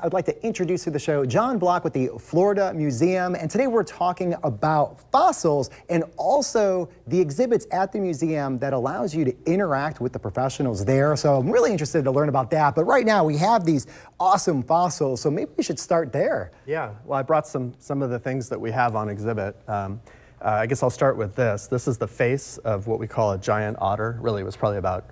I'd like to introduce to the show John Block with the Florida Museum, and today we're talking about fossils and also the exhibits at the museum that allows you to interact with the professionals there. So I'm really interested to learn about that, but right now we have these awesome fossils, so maybe we should start there. Yeah, well, I brought some of the things that we have on exhibit. I guess I'll start with this. This is the face of what we call a giant otter. Really, it was probably about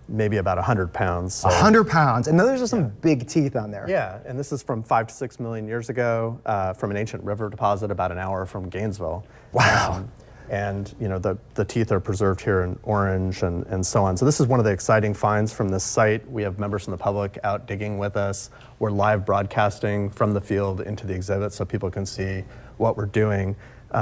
maybe about 100 pounds. So. 100 pounds, and those are some big teeth on there. Yeah, and this is from 5 to 6 million years ago, from an ancient river deposit about an hour from Gainesville. Wow. And you know, the teeth are preserved here in orange and so on. So this is one of the exciting finds from this site. We have members from the public out digging with us. We're live broadcasting from the field into the exhibit so people can see what we're doing.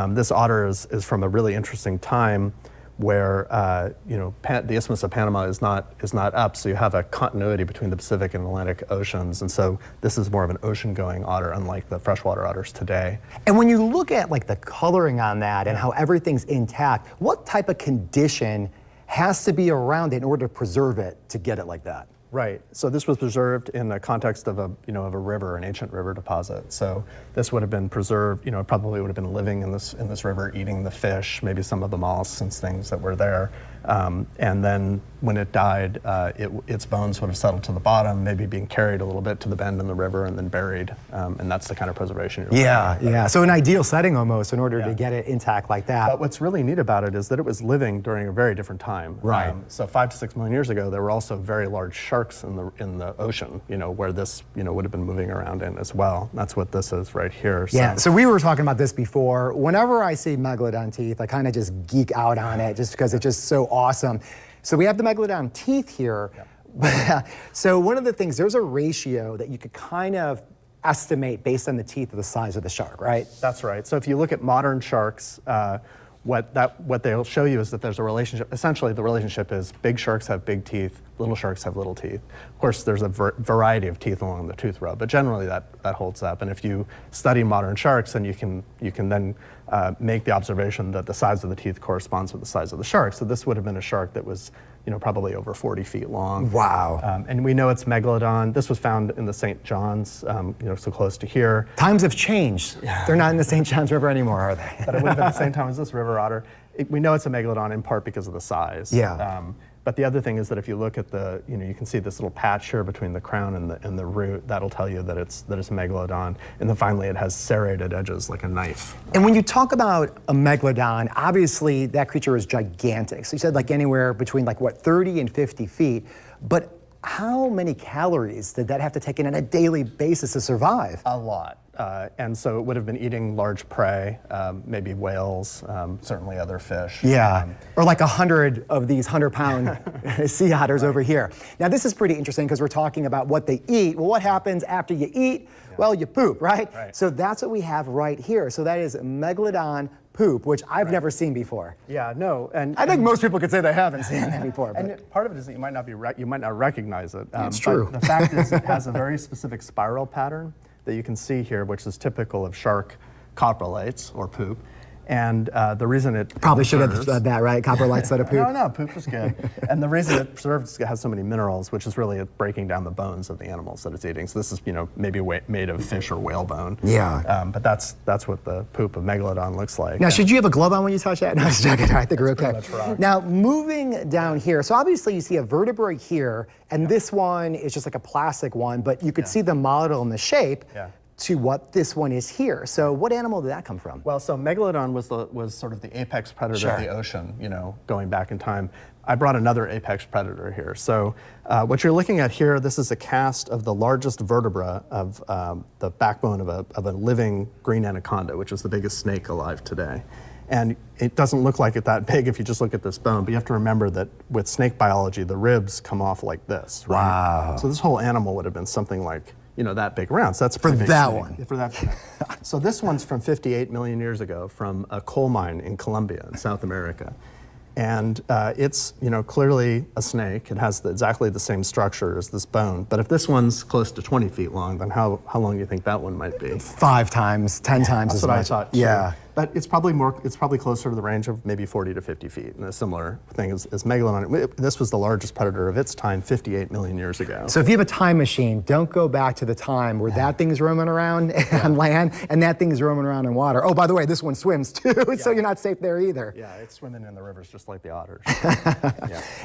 This otter is from a really interesting time where you know, the Isthmus of Panama is not up, so you have a continuity between the Pacific and Atlantic Oceans, and so this is more of an ocean-going otter, unlike the freshwater otters today. And when you look at like the coloring on that and how everything's intact, what type of condition has to be around it in order to preserve it to get it like that? Right. So this was preserved in the context of a river, an ancient river deposit. So this would have been preserved. You know, it probably would have been living in this river, eating the fish, maybe some of the mollusks and things that were there. And then when it died, its bones would have settled to the bottom, maybe being carried a little bit to the bend in the river and then buried. And that's the kind of preservation you're looking at. Yeah. So an ideal setting almost in order to get it intact like that. But what's really neat about it is that it was living during a very different time. Right. So 5 to 6 million years ago, there were also very large sharks in the ocean, you know, where this, you know, would have been moving around in as well. That's what this is right here. Yeah, so we were talking about this before. Whenever I see megalodon teeth, I kind of just geek out on it just because it's just so awesome. So we have the megalodon teeth here. Yep. So one of the things, there's a ratio that you could kind of estimate based on the teeth of the size of the shark, right? That's right. So if you look at modern sharks, what they'll show you is that there's a relationship. Essentially, the relationship is big sharks have big teeth, little sharks have little teeth. Of course, there's a variety of teeth along the tooth row, but generally that holds up. And if you study modern sharks, then you can then make the observation that the size of the teeth corresponds with the size of the shark. So this would have been a shark that was, you know, probably over 40 feet long. Wow. And we know it's Megalodon. This was found in the St. John's, you know, so close to here. Times have changed. They're not in the St. John's River anymore, are they? But it would have been the same time as this river otter. We know it's a Megalodon in part because of the size. Yeah. But the other thing is that if you look at you know, you can see this little patch here between the crown and the root. That'll tell you that it's a Megalodon. And then finally, it has serrated edges like a knife. And when you talk about a Megalodon, obviously that creature is gigantic. So you said like anywhere between like what, 30 and 50 feet. But how many calories did that have to take in on a daily basis to survive? A lot. And so it would have been eating large prey, maybe whales, certainly other fish. Yeah, or like 100 of these 100-pound sea otters over here. Now this is pretty interesting because we're talking about what they eat. Well, what happens after you eat? Well, you poop, right? So that's what we have right here. So that is Megalodon poop, which I've never seen before. Yeah, no, and I think most people could say they haven't seen that before. And part of it is that you might not recognize it. It's true. But the fact is, it has a very specific spiral pattern that you can see here, which is typical of shark coprolites or poop. And the reason it probably should have said that, right? Coprolites instead of poop. No, poop is good. And the reason it preserves is it has so many minerals, which is really breaking down the bones of the animals that it's eating. So this is, you know, maybe made of fish or whale bone. Yeah. But that's what the poop of Megalodon looks like. Now, should you have a glove on when you touch that? No, I was joking. I think we're okay. Now, moving down here, so obviously you see a vertebrae here, and this one is just like a plastic one, but you could see the model and the shape. To what this one is here. So what animal did that come from? Well, so Megalodon was sort of the apex predator of the ocean, you know, going back in time. I brought another apex predator here. So what you're looking at here, this is a cast of the largest vertebra of the backbone of a living green anaconda, which is the biggest snake alive today. And it doesn't look like it that big if you just look at this bone, but you have to remember that with snake biology, the ribs come off like this, right? Wow. So this whole animal would have been something like, you know, that big around. So that's for that one. For that. So this one's from 58 million years ago from a coal mine in Colombia in South America. And it's, you know, clearly a snake. It has exactly the same structure as this bone. But if this one's close to 20 feet long, then how long do you think that one might be? 5 times, 10 times as much. That's what I thought, too. Yeah. but it's probably closer to the range of maybe 40 to 50 feet, and a similar thing as Megalodon. This was the largest predator of its time 58 million years ago. So if you have a time machine, don't go back to the time where that thing's roaming around on land and that thing's roaming around in water. Oh, by the way, this one swims too, so you're not safe there either. Yeah, it's swimming in the rivers just like the otters.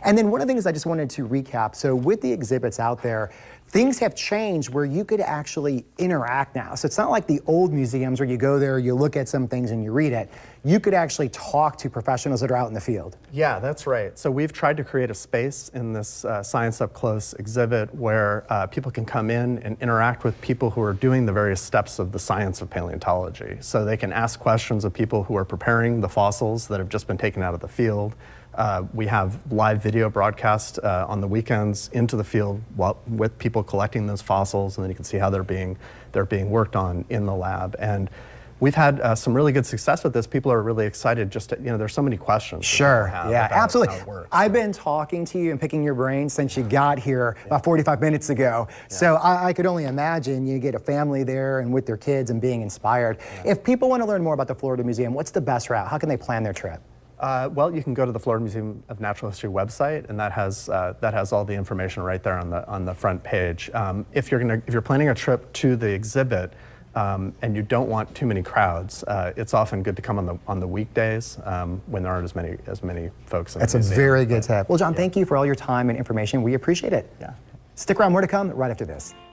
And then one of the things I just wanted to recap, so with the exhibits out there, things have changed where you could actually interact now. So it's not like the old museums where you go there, you look at some things and you read it. You could actually talk to professionals that are out in the field. Yeah, that's right. So we've tried to create a space in this Science Up Close exhibit where people can come in and interact with people who are doing the various steps of the science of paleontology. So they can ask questions of people who are preparing the fossils that have just been taken out of the field. We have live video broadcast on the weekends into the field with people collecting those fossils, and then you can see how they're being worked on in the lab. And we've had some really good success with this. People are really excited just to, there's so many questions. Sure, yeah, absolutely. How it works. I've been talking to you and picking your brain since you got here about 45 minutes ago. Yeah. So I could only imagine you get a family there and with their kids and being inspired. Yeah. If people want to learn more about the Florida Museum, what's the best route? How can they plan their trip? Well, you can go to the Florida Museum of Natural History website, and that has all the information right there on the front page. If you're planning a trip to the exhibit and you don't want too many crowds, it's often good to come on the weekdays when there aren't as many folks. That's a very good tip. Well, John, thank you for all your time and information. We appreciate it. Yeah. Stick around. More to come right after this.